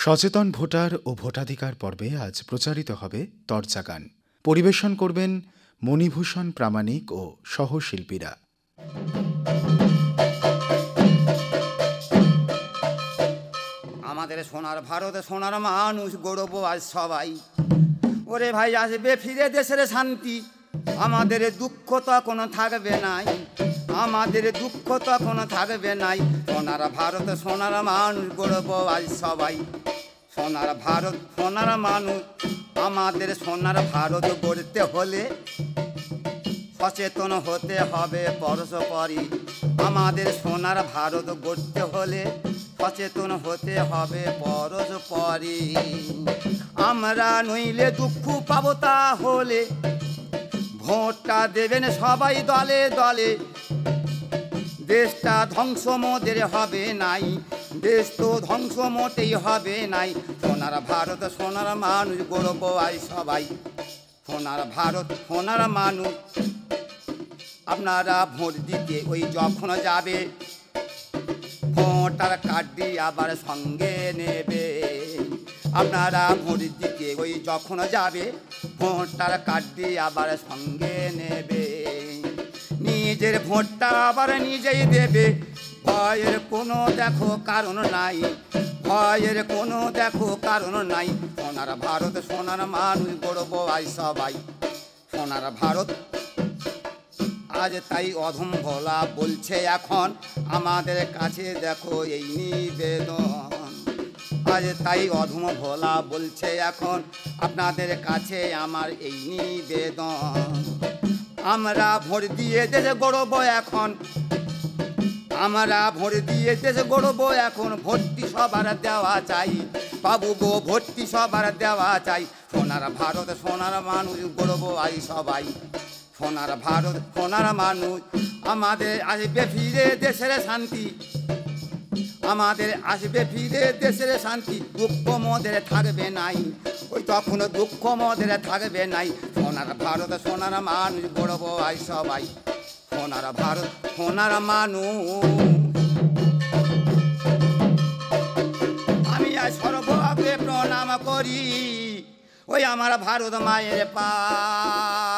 সচেতন ভোটার ও ভোটাধিকার পর্বে আজ প্রচারিত হবে তরজা গান। পরিবেশন করবেন মণিভূষণ প্রামাণিক ও সহশিল্পীরা। আমাদের সোনার ভারতে সোনার মানুষ গড়ব আজ সবাই। ওরে ভাই, আসবে ফিরে দেশের শান্তি, আমাদের দুঃখ তখন থাকবে নাই, আমাদের দুঃখ তখন থাকবে নাই। সোনার ভারত সোনার মানুষ গড়ব আজ সবাই। সোনার ভারত সোনার মানুষ, আমাদের সোনার ভারত গড়তে হলে সচেতন হতে হবে পরস্পরই। আমাদের সোনার ভারত গড়তে হলে সচেতন হতে হবে পরস্পরই। আমরা নইলে দুঃখ পাবো, তাহলে ভোটটা দেবেন সবাই দলে দলে। দেশটা ধ্বংস মোদের হবে নাই, দেশ তো ধ্বংস মোটেই হবে নাই। সোনার ভারত সোনার মানুষ গড়ব আজ সবাই। সোনার ভারত সোনার মানুষ, আপনারা ভোট দিতে ওই যখন যাবে, ভোটার কার্ড দিয়ে আবার সঙ্গে নেবে। আপনারা ভোট দিতে ওই যখন যাবে, ভোটার কার্ড দিয়ে আবার সঙ্গে নেবে। নিজের ভোটটা আবার নিজেই দেবে, ভয়ের কোনো দেখো কারণ নাই, ভয়ের কোনো দেখো কারণ নাই। সোনার ভারত সোনার মানুষ গড়ব আজ সবাই। সোনার ভারত আজ তাই অধম ভোলা বলছে এখন, আমাদের কাছে দেখো এই নিবেদন। আজ তাই অধম ভোলা বলছে এখন, আপনাদের কাছে আমার এই নিবেদন। আমরা ভোট দিয়ে দেশে গড়ব এখন, আমরা ভোট দিয়ে দেশে গড়ব এখন। ভর্তি সবার দেওয়া চাই বাবু গো, ভর্তি সবার দেওয়া চাই। সোনার ভারত সোনার মানুষ গড়ব আজ সবাই। সোনার ভারত সোনার মানুষ, আমাদের আসবে ফিরে দেশের শান্তি, আমাদের আসবে ফিরে দেশের শান্তি। দুঃখ মোদের থাকবে নাই, ওই তখন দুঃখ মোদের থাকবে নাই। সোনার ভারত সোনার মানুষ গড়ব আজ সবাই। সোনার ভারত সোনার মানুষ, আমি আজ সর্বভাবে প্রণাম করি ওই আমার ভারত মায়ের পায়।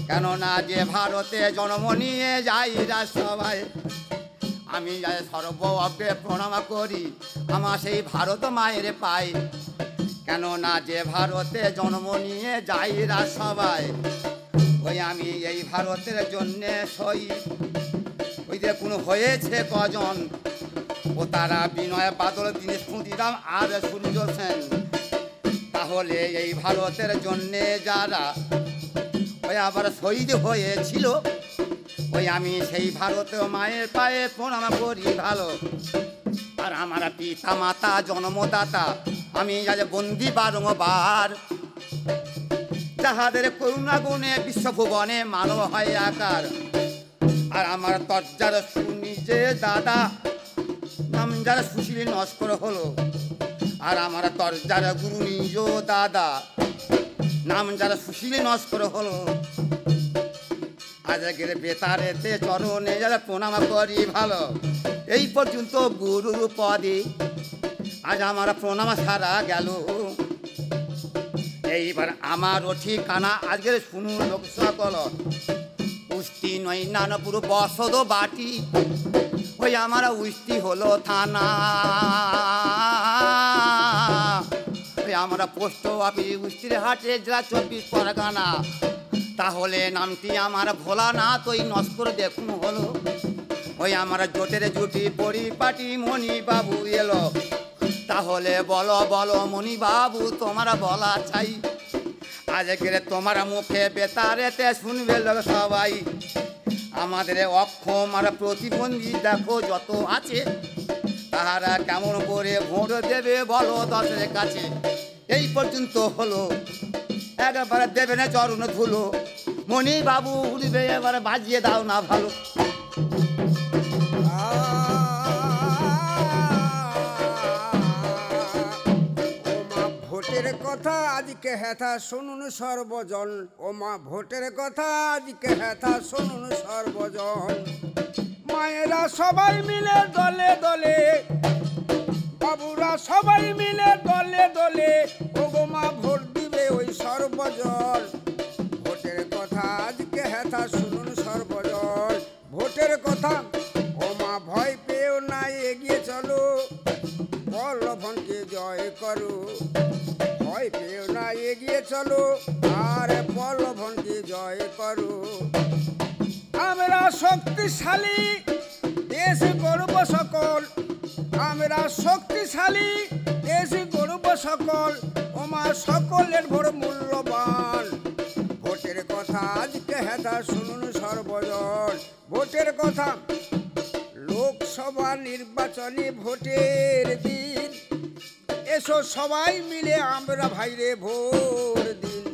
কেননা যে ভারতে জন্ম নিয়ে যাই সবাই, আমি সর্বভাবে প্রণাম করি আমার সেই ভারত মায়ের পায়। কেননা যে ভারতে জন্ম নিয়ে যাই সবাই, ওই আমি এই ভারতের জন্যে সই। ওই দেখুন হয়েছে কজন, ও তারা বিনয় বাদল, দীনেশ ক্ষুদিরাম আর সূর্য সেন। তাহলে এই ভারতের জন্যে যারা ওই আবার শহীদ হয়েছিল, ওই আমি সেই ভারতীয় মায়ের পায়ে প্রণাম করি ভালো। আর আমার পিতা মাতা জন্মদাতা, আমি আজ বন্দি বারংবার। যাহাদের করুণা গুণে বিশ্বভুবনে মানব হয় আকার। আর আমার তর্জার নিজে দাদা নাম যারা সুশীল নস্কর হলো, আর আমার তর্জার গুরু নিজ দাদা নাম যারা সুশীল নস্কর হলো। আজকের বেতারেতে চরণে যারা প্রণাম করি ভালো। এই পর্যন্ত গুরুর পদে আজ আমার প্রণাম সারা গেল। এইবার আমারও ঠিকানা আজকের শুনুন লোক সকল। উস্তি নয় নানপুর বসদ বাটি, ওই আমার উস্তি হলো থানা। ওই আমরা পোস্ট অফিস উস্তির হাটে জেলা 24 পরগনা। তাহলে নামটি আমার ভোলানাথ ওই নস্কর দেখুন হলো। ওই আমার জোটের জুটি পরিপাটি মণিবাবু এলো। তাহলে বলো বলো মণিবাবু তোমার বলা চাই। আজকের তোমার মুখে বেতারেতে শুনবে লোক সবাই। আমাদের অক্ষম আর প্রতিবন্ধী দেখো যত আছে, তাহারা কেমন করে ভোট দেবে বলো দশের কাছে। এই পর্যন্ত হলো, একবার দেবে না চরণ ধুলো। মণিবাবু উঠবে এবার বাজিয়ে দাও না ভালো। ভোটের কথা আজকে হেথা শুনুন সর্বজন, ও মা ভোটের কথা আজকে হেথা শুনুন সর্বজন। মায়েরা সবাই মিলে দলে দলে বাবুরা সবাই মিলে দলে দলে ওগো মা ভোট দিবে ওই সর্বজল। ভোটের কথা আজকে হেথা শুনুন সর্বজল। ভোটের কথা ও মা ভয় পেও না, এগিয়ে চলো, প্রলোভনকে জয় করো। ভয় পেও না, এগিয়ে চলো, আর প্রলোভনকে জয় করো। আমরা শক্তিশালী, দেশ গর্ব সকল। আমরা শক্তিশালী, দেশ গর্ব সকল। ওমা সকলের ভোট মূল্যবান। ভোটের কথা আজকে হেথা শুনুন সর্বজন। ভোটের কথা লোকসভা নির্বাচনে ভোটের দিন, এসো সবাই মিলে আমরা ভাইরে ভোট দিন।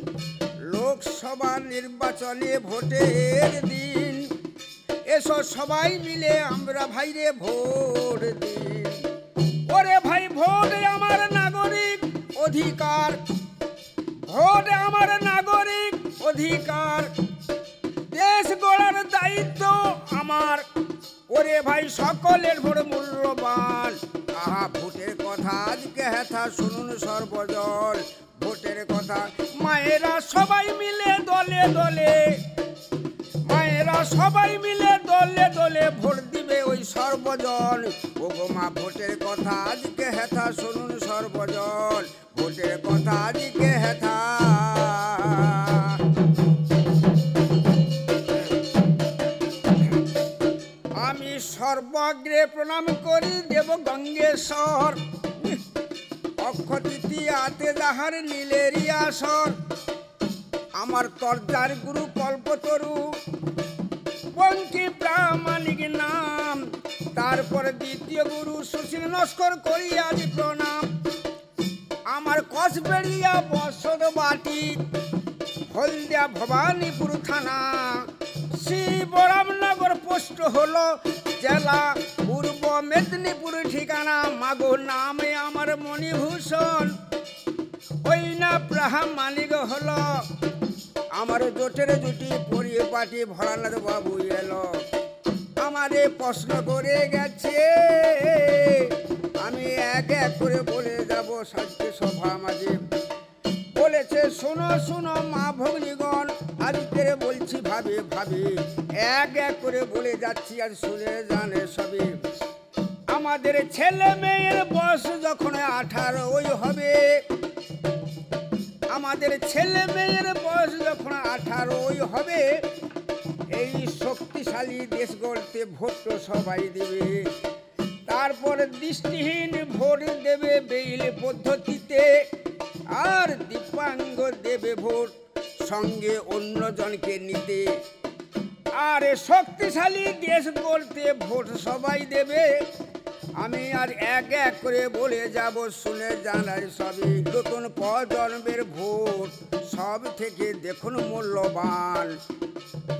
লোকসভা নির্বাচনে ভোটের দিন, এসো সবাই মিলে আমরা ভাইরে ভোট দিন। ওরে ভাই ভোট আমার নাগরিক অধিকার, ভোট আমার নাগরিক অধিকার। দেশ গড়ার দায়িত্ব আমার, ওরে ভাই সকলের ভোট মূল্যবান। আহা ভোটের কথা আজকে হেথা শুনুন সর্বজন। ভোটের কথা মায়েরা সবাই মিলে দলে দলে, মায়েরা সবাই মিলে দলে দলে ভোট দিবে ওই সর্বজন। ওগো মা ভোটের কথা আজকে হেথা শুনুন সর্বজন। ভোটের কথা আজকে হেথা। আমি সর্বাগ্রে প্রণাম করি দেব গঙ্গেশ্বর। অক্ষয় তৃতীয়াতে যাহার নীলেরই আসর। আমার তর্জার গুরু কল্পতরু বঙ্কি প্রামাণিক নাম। তারপরে দ্বিতীয় গুরু সুশীল নস্কর করি আজ প্রণাম। আমার কসবেড়িয়া বসত বাটি, হলদিয়া ভবানীপুর থানা, শিবরামনগর পোস্ট হলো জেলা পূর্ব মেদিনীপুর ঠিকানা। মাগো নামে আমার মণিভূষণ, ওই না প্রামাণিক হলো আমার জোটের জুটি পরিপাটি ভোলানাথ বাবু এলো। আমারে প্রশ্ন করে গেছে, আমি এক এক করে বলে যাব সাজকে সভা মাঝে। বলেছে শোনো শোনো মা ভগ্নীগণ, আজকে বলছি ভাবে ভাবে, এক এক করে বলে যাচ্ছি আজ শুনে জানে সবে। আমাদের ছেলে মেয়ের বয়স যখন 18 হবে, আমাদের ছেলে মেয়ের বয়স যখন 18 হবে, এই শক্তিশালী দেশ গড়তে ভোট তো সবাই দেবে। তারপর দৃষ্টিহীন ভোট দেবে বেইল পদ্ধতিতে, আর দিব্যাঙ্গ দেবে ভোট সঙ্গে অন্যজনকে নিতে। আর শক্তিশালী দেশ গড়তে ভোট সবাই দেবে। আমি আর এক এক করে বলে যাব শুনে জানাই সবই। নতুন প্রজন্মের ভোট সব থেকে দেখুন মূল্যবান।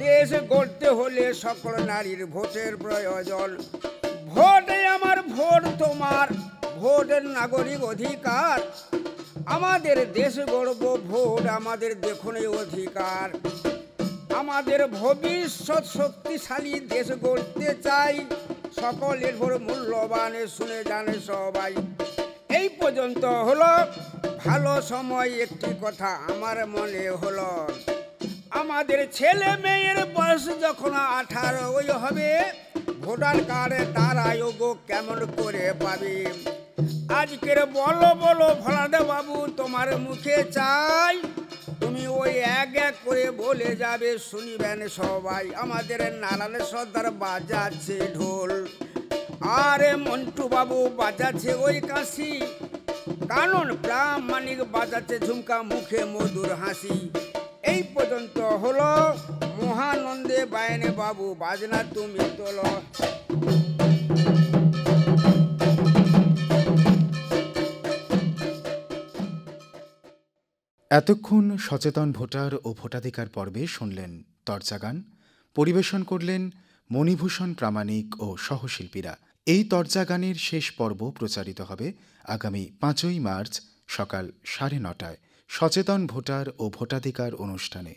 দেশ গড়তে হলে সকল নারীর ভোটের প্রয়োজন। ভোটে আমার ভোট তোমার, ভোটের নাগরিক অধিকার। আমাদের দেশ গড়ব ভোট আমাদের দেখুন এই অধিকার। আমাদের ভবিষ্যৎ শক্তিশালী দেশ গড়তে চাই, সকলের ভোট মূল্যবান শুনে জানে সবাই। এই পর্যন্ত হলো ভালো সময়। একটি কথা আমার মনে হলো, আমাদের ছেলে মেয়ের বয়স যখন 18 হবে, ভোটার কার্ডে তারা গো কেমন করে পাবে। আজকের বলো বলো ভোলাদা বাবু তোমার মুখে চাই, তুমি ওই এক এক করে বলে যাবে শুনিবেন সবাই। আমাদের নারায়ণ সর্দার বাজাচ্ছে ঢোল, আরে মন্টু বাবু বাজাচ্ছে ওই কাশি, কানন প্রামাণিক বাজাচ্ছে ঝুমকা, মুখে মধুর হাসি। এই পর্যন্ত হলো মহানন্দে বায়নে বাবু বাজনা তুমি তোলো। এতক্ষণ সচেতন ভোটার ও ভোটাধিকার পর্বে শুনলেন তরজাগান। পরিবেশন করলেন মণিভূষণ প্রামাণিক ও সহশিল্পীরা। এই তরজাগানের শেষ পর্ব প্রচারিত হবে আগামী 5ই মার্চ সকাল 9:30 সচেতন ভোটার ও ভোটাধিকার অনুষ্ঠানে।